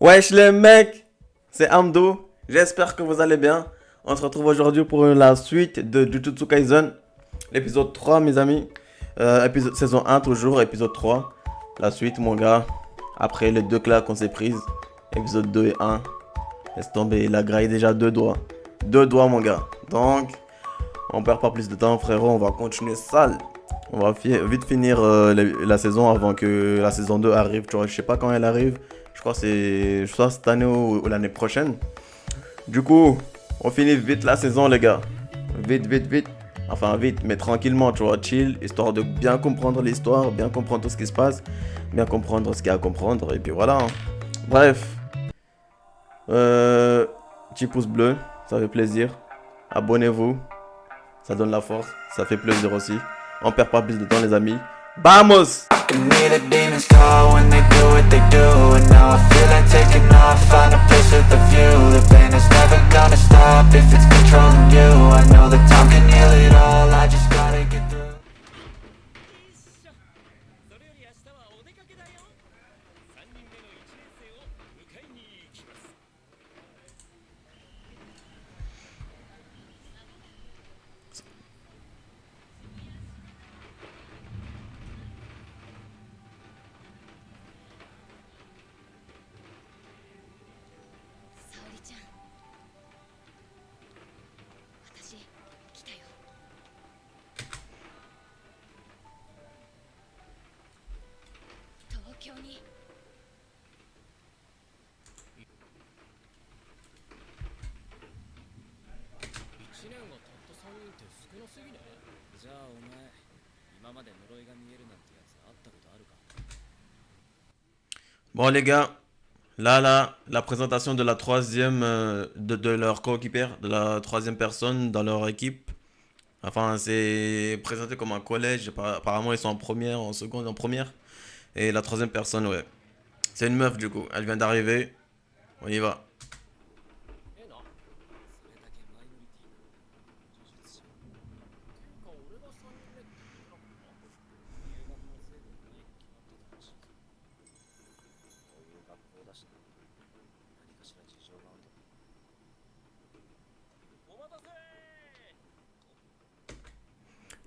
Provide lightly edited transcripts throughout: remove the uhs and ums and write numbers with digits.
Wesh les mecs, c'est Amdo, j'espère que vous allez bien. On se retrouve aujourd'hui pour la suite de Jujutsu Kaisen, l'épisode 3 mes amis. Saison 1 toujours, épisode 3. La suite mon gars, après les deux claques qu'on s'est prises, épisode 2 et 1. Laisse tomber, il a graillé déjà deux doigts. Deux doigts mon gars. Donc, on perd pas plus de temps frérot, on va continuer sale. On va vite finir la saison avant que la saison 2 arrive. Tu vois, je sais pas quand elle arrive. Je crois que c'est soit cette année ou l'année prochaine. Du coup, on finit vite la saison les gars. Vite, vite, vite. Enfin vite, mais tranquillement, tu vois, chill, histoire de bien comprendre l'histoire, bien comprendre tout ce qui se passe, bien comprendre ce qu'il y a à comprendre, et puis voilà, hein. Bref, euh, petit pouce bleu, ça fait plaisir. Abonnez-vous, ça donne la force, ça fait plaisir aussi. On perd pas plus de temps les amis. Vamos! And me the demons call when they do what they do. And now I feel like taking off, find a place with a view. The pain is never gonna stop if it's controlling you. I know that time can heal it all, I just gotta get through. Bon les gars, là, la présentation de la troisième, de leur coéquipière, de la troisième personne dans leur équipe. Enfin, c'est présenté comme un collège. Apparemment, ils sont en première, en seconde, en première. Et la troisième personne, ouais. C'est une meuf du coup. Elle vient d'arriver. On y va.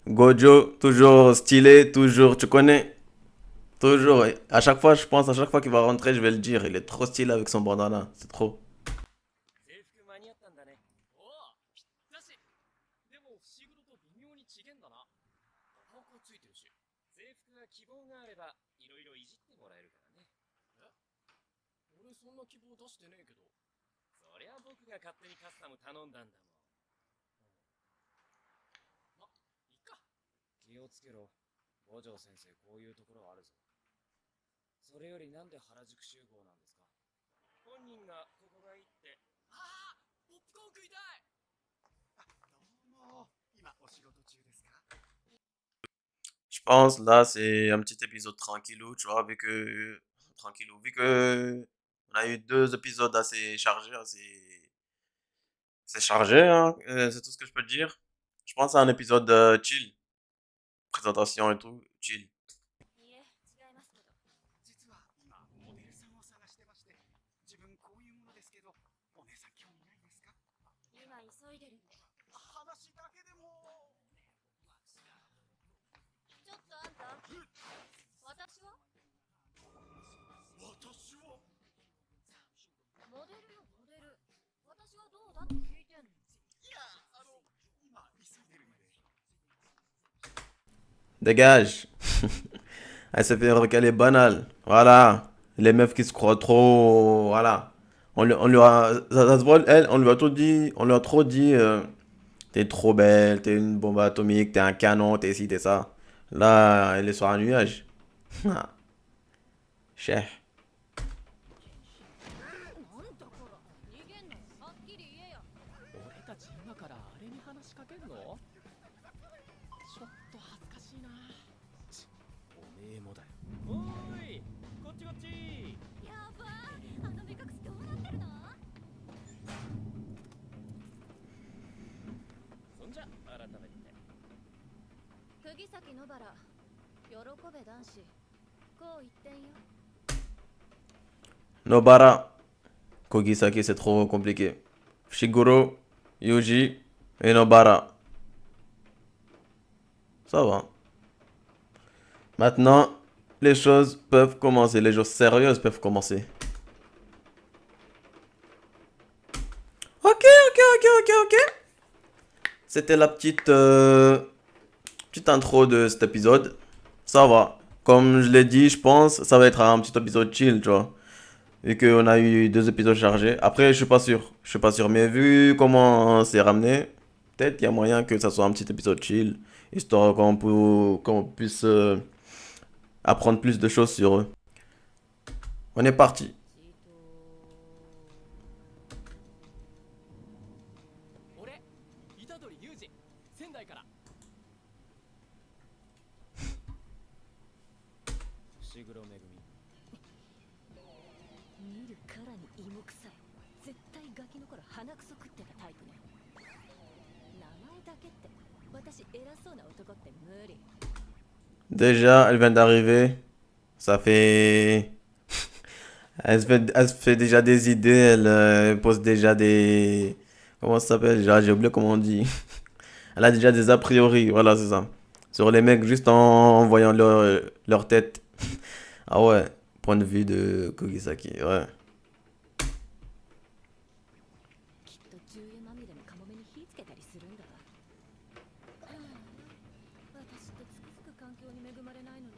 Gojo, toujours stylé, toujours, tu connais. Toujours. Ouais. À chaque fois, je pense, à chaque fois qu'il va rentrer, je vais le dire. Il est trop stylé avec son bandana. C'est trop. Je pense, là, c'est un petit épisode tranquillou, tu vois, vu que... Tranquillou, vu que... On a eu deux épisodes assez chargés, assez chargés, hein. C'est tout ce que je peux te dire. Je pense à un épisode chill. Présentation et tout, chill. Dégage. Elle s'est fait recaler banal. Voilà. Les meufs qui se croient trop. Voilà. On lui a. Ça se voit, elle, on lui a tout dit. On lui a trop dit. T'es trop belle, t'es une bombe atomique, t'es un canon, t'es ci, t'es ça. Là, elle est sur un nuage. Ah, cher. Nobara. Kogisaki, c'est trop compliqué. Shiguro, Yuji et Nobara. Ça va. Maintenant, les choses peuvent commencer. Les choses sérieuses peuvent commencer. Ok. C'était la petite intro de cet épisode. Ça va. Comme je l'ai dit, je pense, ça va être un petit épisode chill, tu vois. Vu qu'on a eu 2 épisodes chargés. Après, je suis pas sûr. Je suis pas sûr. Mais vu comment c'est ramené, peut-être qu'il y a moyen que ça soit un petit épisode chill. Histoire qu'on puisse apprendre plus de choses sur eux. On est parti. 俺虎杖裕二仙台から伏黒めぐみ見るからに芋臭い絶対ガキの頃鼻くそ食ってたタイプね名前だけって私偉そうな男って無理 Déjà, elle vient d'arriver. Ça fait. Elle se fait déjà des idées. Elle pose déjà des. Comment ça s'appelle? J'ai oublié comment on dit. Elle a déjà des a priori. Voilà, c'est ça. Sur les mecs, juste en voyant leur tête. Ah ouais, point de vue de Kogisaki. Ouais. きっと重油まみれのカモメに火つけたりするんだわ私ってつくづく環境に恵まれないのね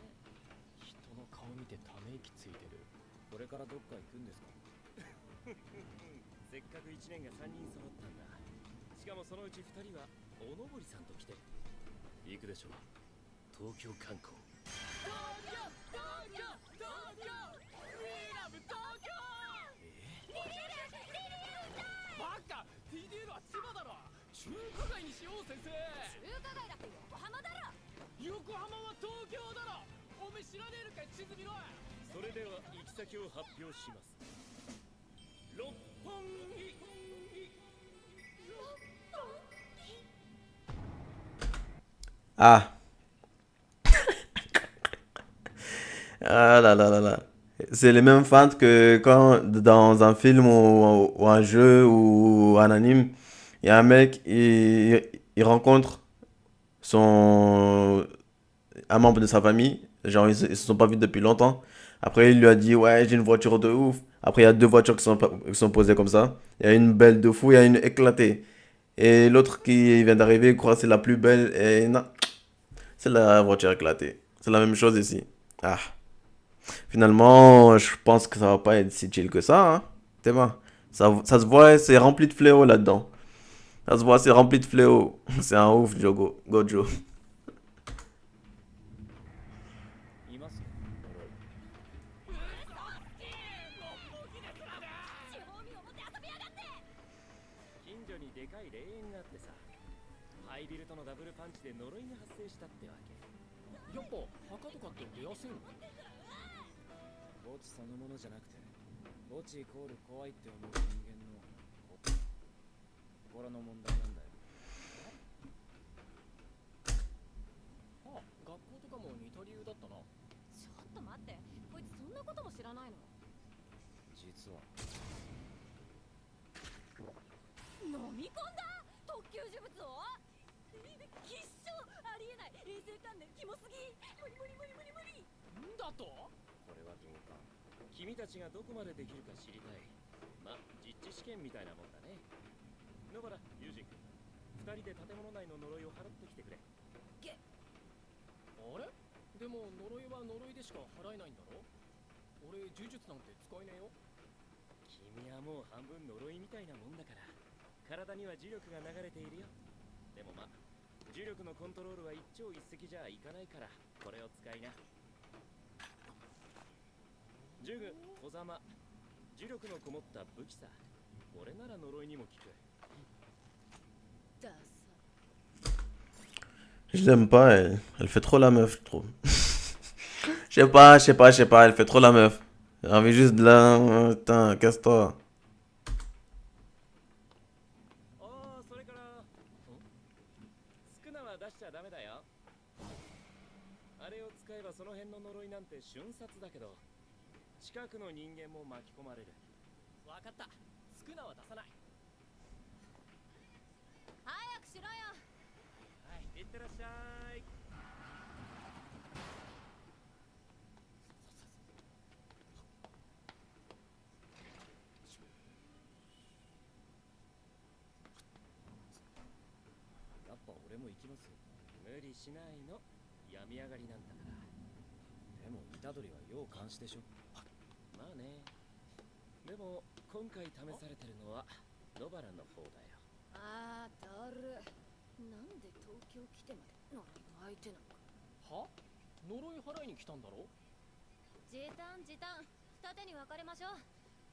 人の顔見てため息ついてるこれからどっか行くんですかせっかく1年が3人揃ったんだしかもそのうち2人はおのぼりさんと来てる行くでしょう東京観光バカ TDL は千葉だろ中華街にしよう先生中華街だって横浜だろ横浜は東京だろおめえ知らねえのかい地図見ろそれでは行き先を発表します六本木 Ah. Ah là là là là. C'est les mêmes fans que quand dans un film ou un jeu ou un anime, il y a un mec, il rencontre son, un membre de sa famille, genre ils se sont pas vus depuis longtemps. Après il lui a dit ouais j'ai une voiture de ouf. Après il y a 2 voitures qui sont posées comme ça. Il y a une belle de fou, il y a une éclatée. Et l'autre qui vient d'arriver croit que c'est la plus belle et non, c'est la voiture éclatée. C'est la même chose ici. Ah. Finalement, je pense que ça va pas être si chill que ça, hein. T'es bon. Ça se voit, c'est rempli de fléaux là-dedans. Ça se voit, c'est rempli de fléaux. C'est un ouf, Jogo. Gojo. います地方民を持って遊びやがって近所にでかい霊園があってさハイビルとのダブルパンチで呪いが発生したってわけやっぱ墓とかって出やすいの墓地そのものじゃなくて墓地イコール怖いって思う人間の心の問題なんだよあ、学校とかも似た理由だったなちょっと待ってこいつそんなことも知らないの実は飲み込んだ特級呪物をきっしょありえない衛生観念キモすぎ無理んだとこれは鈍感君たちがどこまでできるか知りたいま、実地試験みたいなもんだね野原、ユージ2人で建物内の呪いを払ってきてくれあれでも呪いは呪いでしか払えないんだろ俺呪術なんて使えねえよ君はもう半分呪いみたいなもんだから体には磁力が流れているよでもま、磁力のコントロールは一朝一夕じゃいかないからこれを使いな呪具、小ざま磁力のこもった武器さ俺なら呪いにも効く ダサ Je l'aime pas, elle. Elle fait trop la meuf, je trouve. Je sais pas, elle fait trop la meuf. J'ai envie juste de la. Putain, casse-toi. ああ、それから少なは出しちゃダメだよあれを使えばその辺の呪いなんて瞬殺だけど近くの人間も巻き込まれるわ分かった。少なは出さない。早くしろよ。はい、いってらっしゃい。やっぱ俺も行きます。無理しないの。病み上がりなんだから。でも虎杖は要監視でしょ。まあね。でも今回試されてるのは野原の方だよ。あーだる。なんで東京来てまで呪いの相手なのか。は？呪い払いに来たんだろ？時短時短、二手に分かれましょう。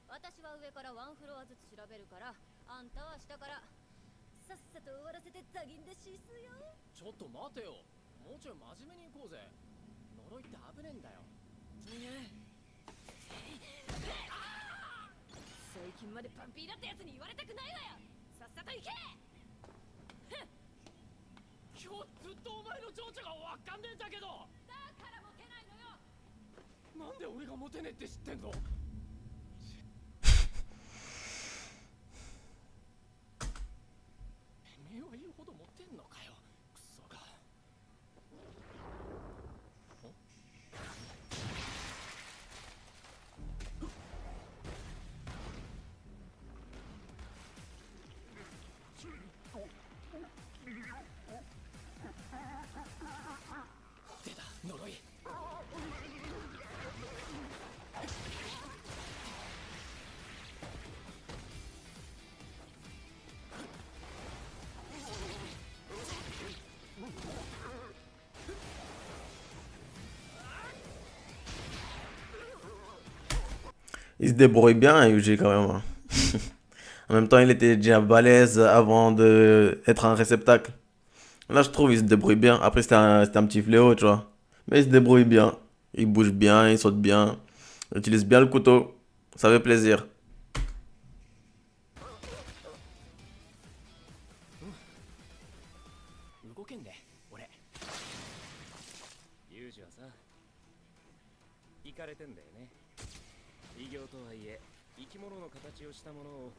私は上からワンフロアずつ調べるから、あんたは下から。さっさと終わらせてザギンでシスよ。ちょっと待てよ。もうちょい真面目に行こうぜ。呪いって危ねえんだよ。最近までパンピーだってやつに言われたくないわよ。さっさと行け。今日ずっとお前の情緒がわかんねえんだけど。だからモテないのよ。なんで俺がモテねえって知ってんの？てめえは言うほどモテんのかよ。クソが。出た呪い。Il se débrouille bien, Yuji, quand même, hein. En même temps, il était déjà balèze avant de être un réceptacle. Là, je trouve il se débrouille bien. Après, c'était un petit fléau, tu vois. Mais il se débrouille bien. Il bouge bien, il saute bien. Il utilise bien le couteau. Ça fait plaisir. 動けんね、俺。ユージはさ、イカれてんだよね。異形とはいえ、生き物の形をしたものを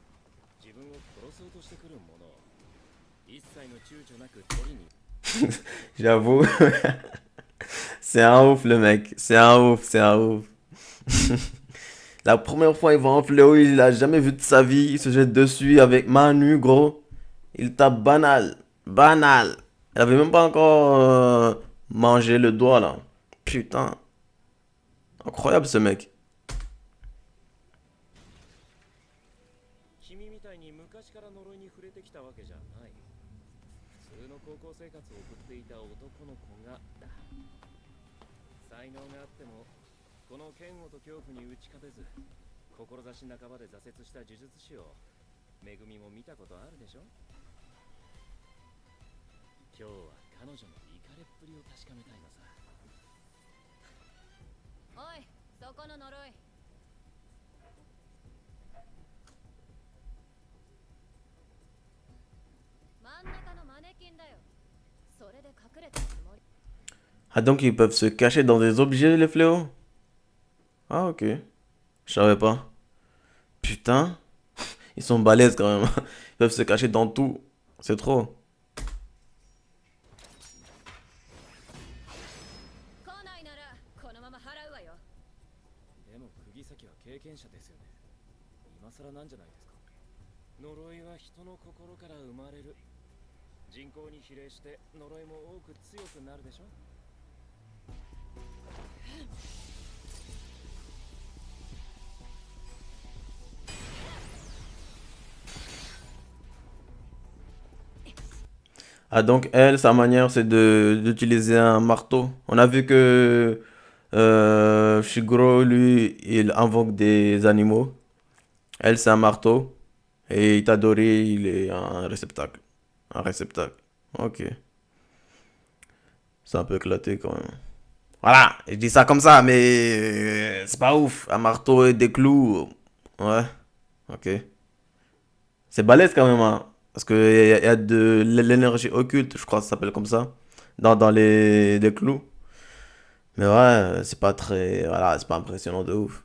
自分を殺そうとしてくるものを一切の躊躇なく取りに。J'avoue. C'est un ouf, le mec. C'est un ouf, c'est un ouf. La première fois, il voit un fléau, il l'a jamais vu de sa vie. Il se jette dessus avec main nue, gros. Il tape banal. Banal. Elle avait même pas encore mangé le doigt, là. Putain. Incroyable, ce mec. 君みたいに昔から呪いに触れてきたわけじゃない。普通の高校生活を送っていた男の子がだ。才能があってもこの嫌悪と恐怖に打ち勝てず、志半ばで挫折した呪術師をめぐみも見たことあるでしょ。今日は彼女のイカれっぷりを確かめたいのさ。おい、そこの呪い。真ん中のマネキンだよ。それで隠れたつもり。 Ah, donc ils peuvent se cacher dans des objets, les fléaux? Ah, ok. Je savais pas. Putain. Ils sont balèzes quand même. Ils peuvent se cacher dans tout. C'est trop. 来ないならこのまま払うわよ。でも釘崎は経験者ですよね。今更なんじゃないですか。呪いは人の心から生まれる。人口に比例して呪いも多く強くなるでしょ。Ah, donc elle, sa manière, c'est d'utiliser un marteau. On a vu que Shiguro, lui, il invoque des animaux. Elle, c'est un marteau. Et Itadori, il est un réceptacle. Un réceptacle. Ok. C'est un peu éclaté quand même. Voilà, je dis ça comme ça, mais c'est pas ouf. Un marteau et des clous. Ouais, ok. C'est balèze quand même, hein. Parce qu'il y a de l'énergie occulte, je crois que ça s'appelle comme ça, dans les clous. Mais ouais, c'est pas très. Voilà, c'est pas impressionnant de ouf.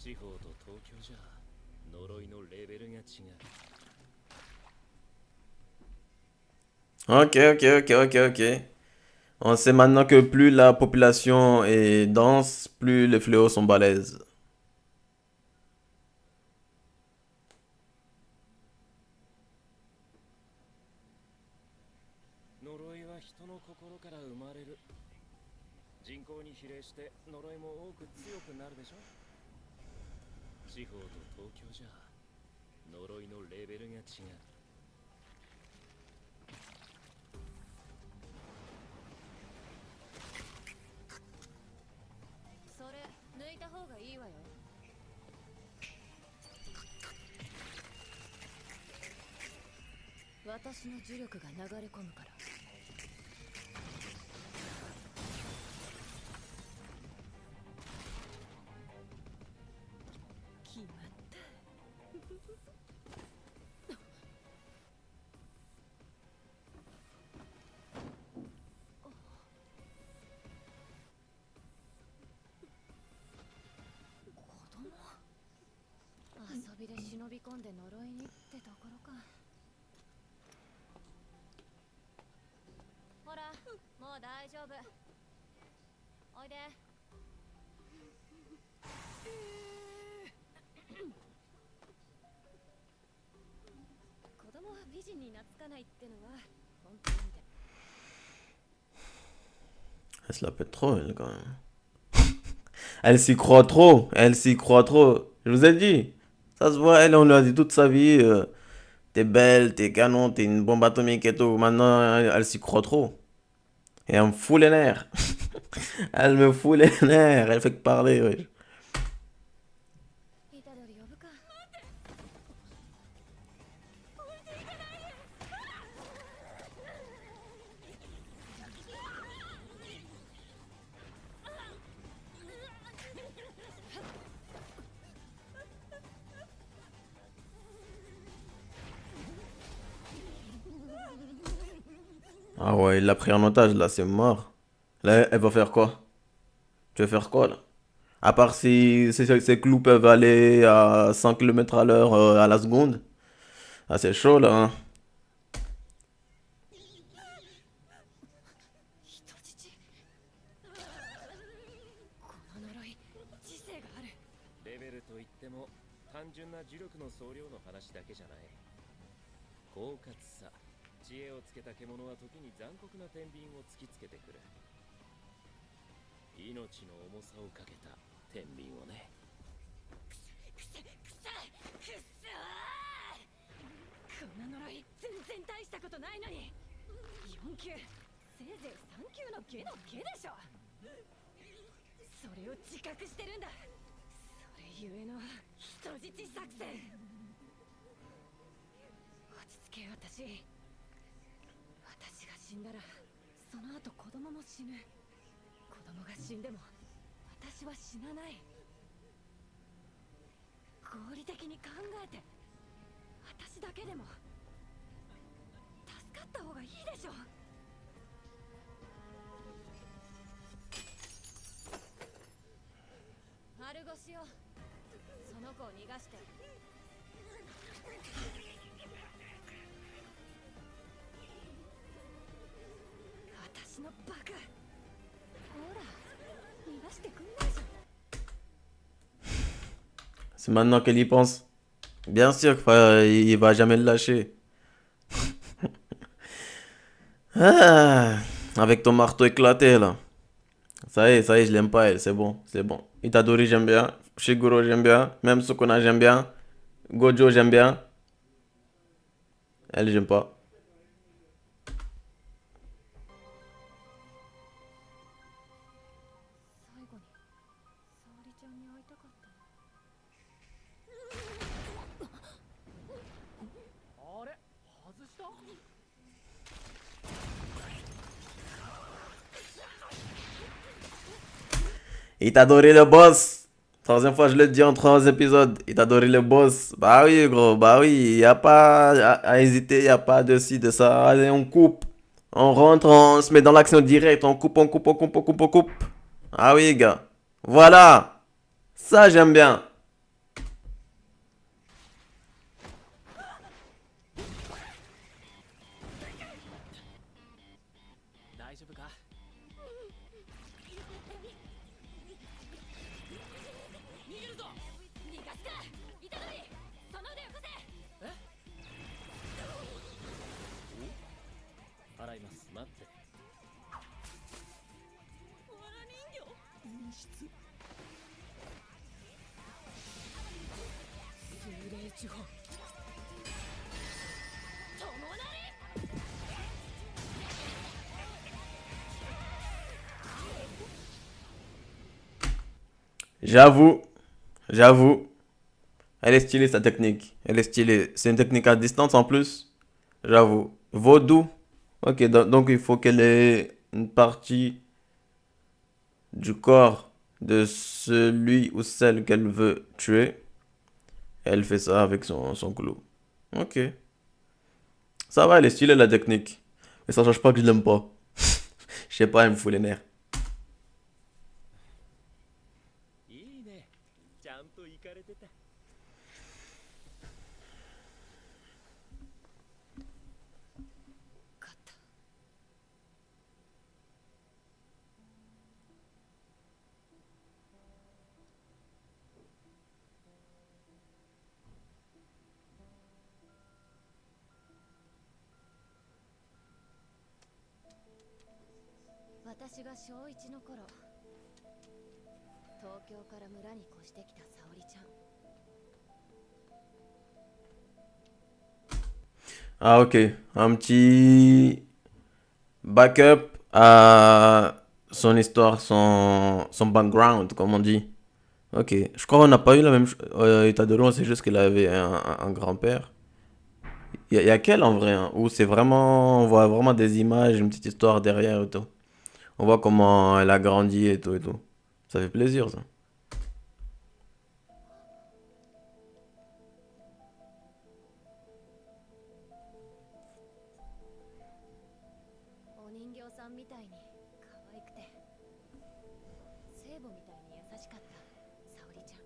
地方と東京じゃ呪いのレベルが違う。 Ok, ok, ok, ok, ok. On sait maintenant que plus la population est dense, plus les fléaux sont balèzes. 呪いは人の心から生まれる。人口に比例して呪いも多く強くなるでしょ。地方と東京じゃ呪いのレベルが違う。それ抜いた方がいいわよ。私の呪力が流れ込むから。決まった。子供？遊びで忍び込んで呪いにってところか。ほら、もう大丈夫。おいで。子供は美人に懐かないってのは本当みたい。 Elle se la pète trop, elle, quand même. Elle s'y croit trop. Elle s'y croit trop. Je vous ai dit. Ça se voit, elle, on lui a dit toute sa vie. T'es belle, t'es canon, t'es une bombe atomique et tout. Maintenant, elle s'y croit trop. Et elle me fout les nerfs. Elle me fout les nerfs. Elle fait que parler, ouais. 虎杖呼ぶか。Ah ouais, il l'a pris en otage, là, c'est mort. Là, elle va faire quoi? Tu vas faire quoi, là? À part si ces clous peuvent aller à 100 km à l'heure à la seconde. Ah, c'est chaud, là, hein. 人質。この呪い、知性がある。レベルといっても単純な呪力の総量の話だけじゃない。狡猾さ、知恵をつけた獣は時に残酷な天秤を突きつけてくる。命の重さをかけた天秤をね。こんな呪い全然大したことないのに。4級、せいぜい3級の下の下でしょ。それを自覚してるんだ。それゆえの人質作戦。落ち着けよ、私。私が死んだらその後子供も死ぬ。子供が死んでも私は死なない。合理的に考えて、私だけでも助かった方がいいでしょ。丸腰よ、その子を逃がして。私のバカ。ほら、逃がしてくんないじゃん。 C'est maintenant qu'elle y pense. Bien sûr qu'il va jamais le lâcher. Ah, avec ton marteau éclaté là. Ça y est, je l'aime pas elle, c'est bon, c'est bon. Itadori j'aime bien, Shiguro j'aime bien, même Sukuna j'aime bien, Gojo j'aime bien. Elle j'aime pas. 最後に沙織ちゃんに会いたかった。あれ、外した？ Itadori le boss. Troisième fois je le dis en 3 épisodes. Itadori le boss. Bah oui gros, bah oui, y a pas à hésiter, y a pas de ci, de ça. Allez on coupe. On rentre, on se met dans l'action directe, on coupe, on coupe, on coupe, on coupe, on coupe. Ah oui gars. Voilà. Ça j'aime bien. J'avoue, j'avoue. Elle est stylée sa technique. Elle est stylée. C'est une technique à distance en plus. J'avoue. Vaudou. Ok, donc il faut qu'elle ait une partie du corps de celui ou celle qu'elle veut tuer. Elle fait ça avec son clou. Ok. Ça va, elle est stylée la technique. Mais ça change pas que je l'aime pas. Je sais pas, elle me fout les nerfs. いいね。ちゃんと行かれてた。勝った。私が小一の頃、東京から村に越してきた沙織ちゃん。 Ah ok, un petit backup à son histoire, son background, comme on dit. Ok, je crois qu'on n'a pas eu la même chose. Itadori, c'est juste qu'il avait un grand-père. Il y a quel en vrai, hein, où c'est vraiment, on voit vraiment des images, une petite histoire derrière et tout. On voit comment elle a grandi et tout et tout. Ça fait plaisir ça. お人形さんみたいに可愛くて聖母みたいに優しかった沙織ちゃん。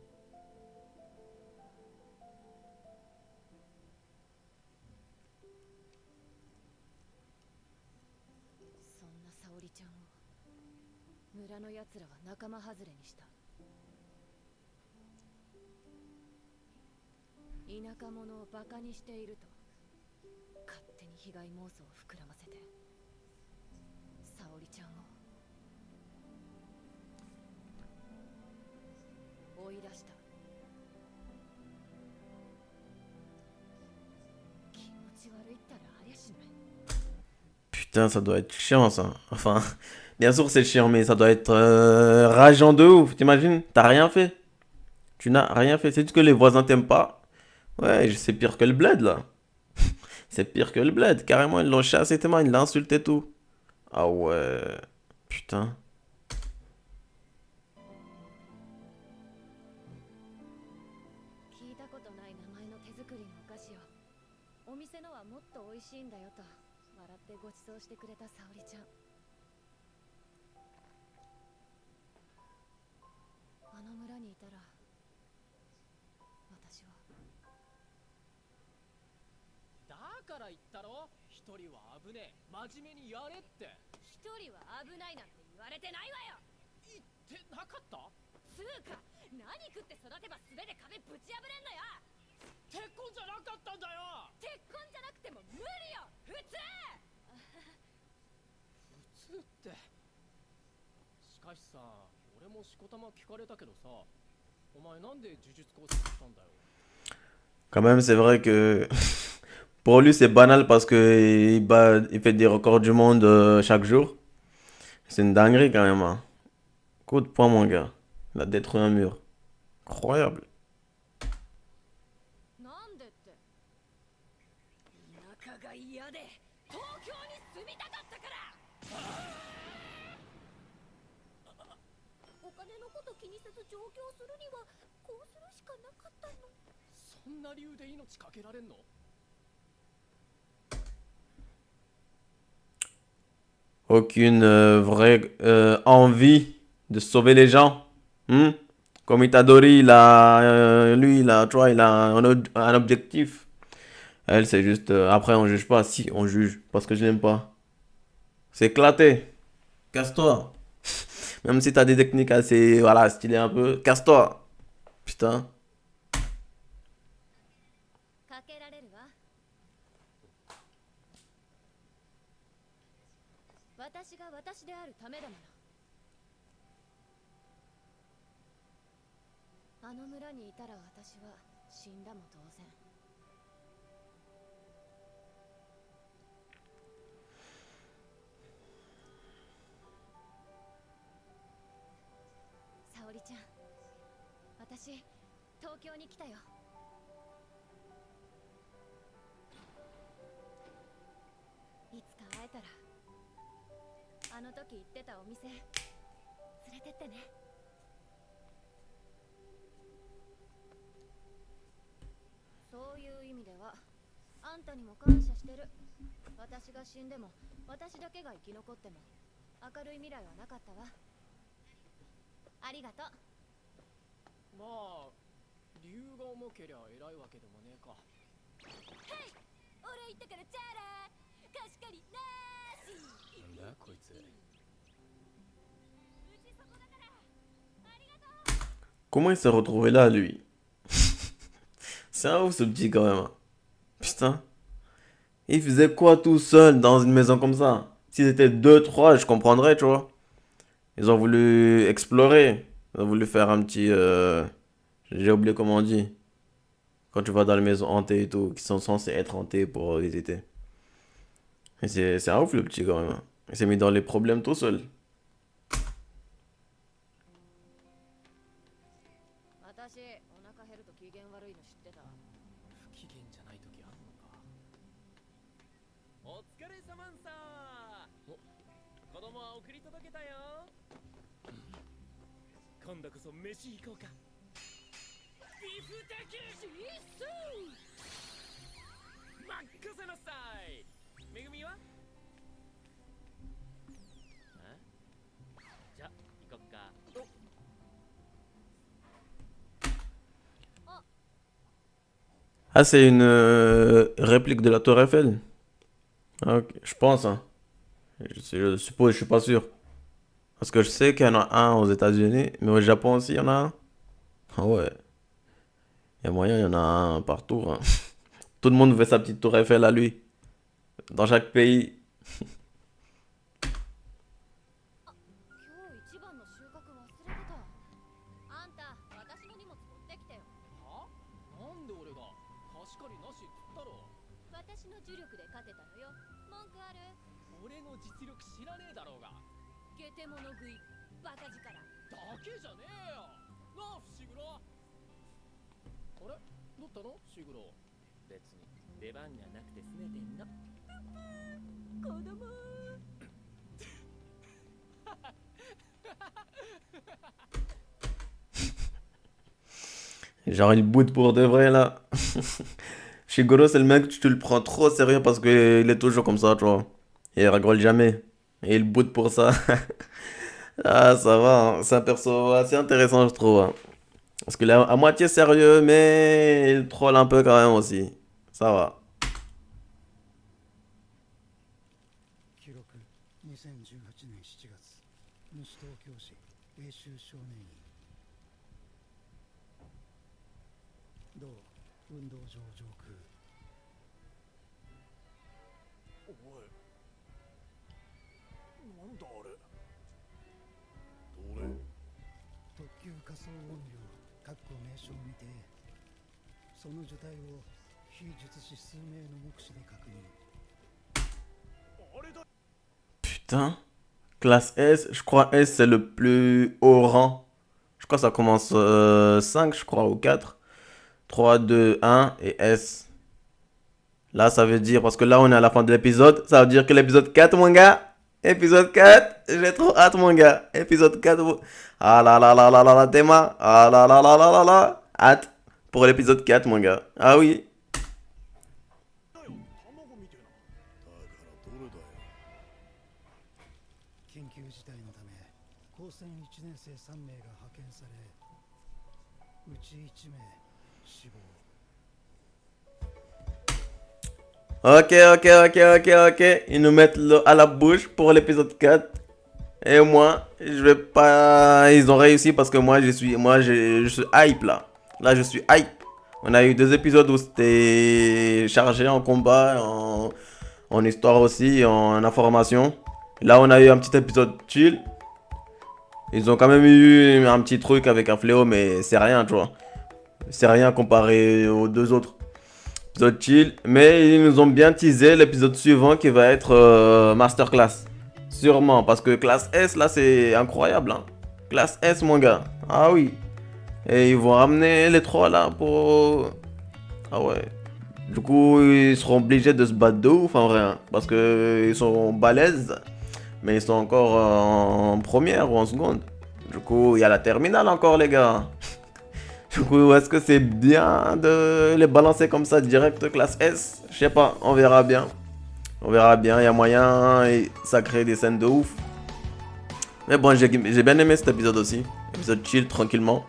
そんな沙織ちゃんを村のやつらは仲間外れにした。田舎者をバカにしていると勝手に被害妄想を膨らませて沙織ちゃんを追い出した。気持ち悪いったらありゃしない。 Putain, ça doit être chiant ça. Enfin, bien sûr c'est chiant, mais ça doit être rageant de ouf. T'imagines? T'as rien fait. Tu n'as rien fait. C'est juste que les voisins t'aiment pas. Ouais, c'est pire que le bled là. C'est pire que le bled. Carrément, ils l'ont chassé tellement, ils l'ont insulté tout. Ah ouais. Putain. 聞いたことない名前の手作りのお菓子をお店のはもっと美味しいんだよと笑ってご馳走してくれた沙織ちゃん。あの村にいたら私は。だから言ったろ。一人は危ねえ。真面目にやれって。一人は危ないなんて言われてないわよ。言ってなかった？つうか何食って育てば素手で壁ぶち破れんのよ。鉄痕じゃなかったんだよ。鉄痕じゃなくても無理よ普通。普通って。しかしさ、俺もしこたま聞かれたけどさ、お前なんで呪術高専したんだよ。 Quand même, c'est vrai que pour lui c'est banal parce que il fait des records du monde chaque jour. C'est une dinguerie quand même. Hein. Coup de poing, mon gars. Il a détruit un mur. Incroyable. なんでって。田舎が嫌で東京に住みたかったから。お金のこと気にせず上京するにはこうするしかなかったの。そんな理由で命かけられんの？ Aucune vraie envie de sauver les gens. Hmm? Comme Itadori, lui, tu vois, il a un objectif. Elle, c'est juste. Après, on juge pas. Si, on juge. Parce que je l'aime pas. C'est éclaté. Casse-toi. Même si t'as des techniques assez. Voilà, stylées un peu. Casse-toi. Putain. かけられるわ。私が私であるためだもの。あの村にいたら私は死んだも同然。沙織ちゃん、私東京に来たよ。いつか会えたらあの時行ってたお店連れてってね。そういう意味ではあんたにも感謝してる。私が死んでも私だけが生き残っても明るい未来はなかったわ。ありがとう。まあ理由が重けりゃ偉いわけでもねえか。はい、俺言ったからチャラ貸し借りなーし。なんだこいつ。うちそこだからありがとう。 Comment il s'est retrouvé là, lui? C'est un ouf ce petit quand même. Putain. Il faisait quoi tout seul dans une maison comme ça? S'ils étaient deux, trois, je comprendrais, tu vois. Ils ont voulu explorer. Ils ont voulu faire un petit... J'ai oublié comment on dit. Quand tu vas dans les maisons hantées et tout, qui sont censées être hantées pour visiter. Et c'est un ouf le petit quand même, hein. Il s'est mis dans les problèmes tout seul. 私お腹減ると機嫌悪いの知ってた。不機嫌じゃない時あんのか。お疲れ様んさー。子供は送り届けたよ。今度こそ飯行こうか。ビフテキシースー。マックスのさい。めぐみは？じゃ行こっか。Ah, c'est une réplique de la Tour Eiffel? Ah, ok, je pense, hein. Je suppose, je suis pas sûr. Parce que je sais qu'il y en a un aux États-Unis, mais au Japon aussi, il y en a un. Ah ouais. Il y a moyen, il y en a un partout, hein. Tout le monde veut sa petite Tour Eiffel à lui. Dans chaque pays. 今日一番の収穫忘れてた。あんた私の荷物持ってきてよ。は？なんで俺が？貸し借りなしっつったろ。私の呪力で勝てたのよ。文句ある？俺の実力知らねえだろうが。ゲテモノ食いバカ力。だけじゃねえよなあ伏黒。あれどったの伏黒。別に出番がなくて拗ねてんの。子供。 Genre, il boude pour de vrai, là. Shigoro, c'est le mec, tu le prends trop au sérieux parce qu'il est toujours comme ça, tu vois. Il rigole jamais. Et il boude pour ça. Ah, ça va, hein. C'est un perso assez intéressant, je trouve, hein. Parce qu'il est à moitié sérieux, mais il troll un peu quand même aussi. Ça va. 記録2018年7月西東京市永州少年院同運動場上空おいなんだあれ。どれ？特急仮想音量名称にてその受体を非術師数名の目視で確認。 Putain. Classe S, je crois S c'est le plus haut rang. Je crois que ça commence 5, je crois, ou 4. 3, 2, 1 et S. Là, ça veut dire, parce que là, on est à la fin de l'épisode, ça veut dire que l'épisode 4, mon gars. Épisode 4, j'ai trop hâte, mon gars. Épisode 4, ah là là là là là là, Théma. Ah là là là là là là. Hâte pour l'épisode 4, mon gars. Ah oui. 緊急事態のため高専1年生3名が派遣されうち1名死亡。 Ok. Ils nous mettent l'eau à la bouche pour l'épisode 4. Et moi, je vais pas... Ils ont réussi parce que moi, je suis hype là. Là, je suis hype. On a eu 2 épisodes où c'était chargé en combat, en histoire aussi, en information. Là, on a eu un petit épisode chill. Ils ont quand même eu un petit truc avec un fléau, mais c'est rien, tu vois. C'est rien comparé aux 2 autres. Épisode chill, mais ils nous ont bien teasé l'épisode suivant qui va être Masterclass. Sûrement, parce que classe S, là, c'est incroyable, hein. Classe S, mon gars. Ah oui. Et ils vont ramener les trois là pour... Ah ouais. Du coup, ils seront obligés de se battre de ouf en vrai. Hein, parce que ils sont balèzes. Mais ils sont encore en première ou en seconde. Du coup, il y a la terminale encore, les gars. Du coup, est-ce que c'est bien de les balancer comme ça direct classe S? Je sais pas, on verra bien. On verra bien, il y a moyen et ça crée des scènes de ouf. Mais bon, j'ai bien aimé cet épisode aussi. Épisode chill, tranquillement.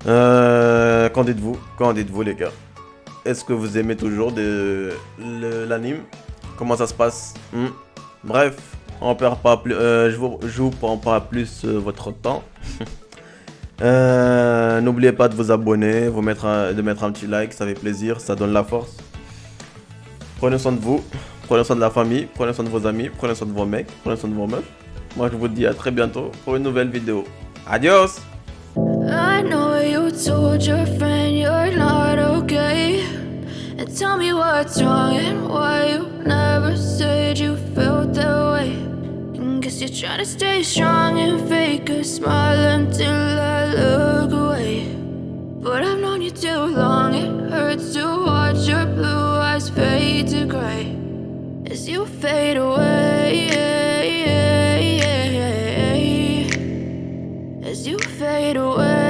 Qu'en dites-vous? Qu'en dites-vous, les gars? Est-ce que vous aimez toujours l'anime? Comment ça se passe? Bref, on perd pas plus, je vous prends pas plus votre temps. N'oubliez pas de vous abonner, de mettre un petit like, ça fait plaisir, ça donne la force. Prenez soin de vous, prenez soin de la famille, prenez soin de vos amis, prenez soin de vos mecs, prenez soin de vos meufs. Moi je vous dis à très bientôt pour une nouvelle vidéo. Adios! I know you told your friend you're not okay. And tell me what's wrong and why you never said you felt that way. And guess you're trying to stay strong and fake a smile until I look away. But I've known you too long, it hurts to watch your blue eyes fade to gray as you fade away. As you fade away.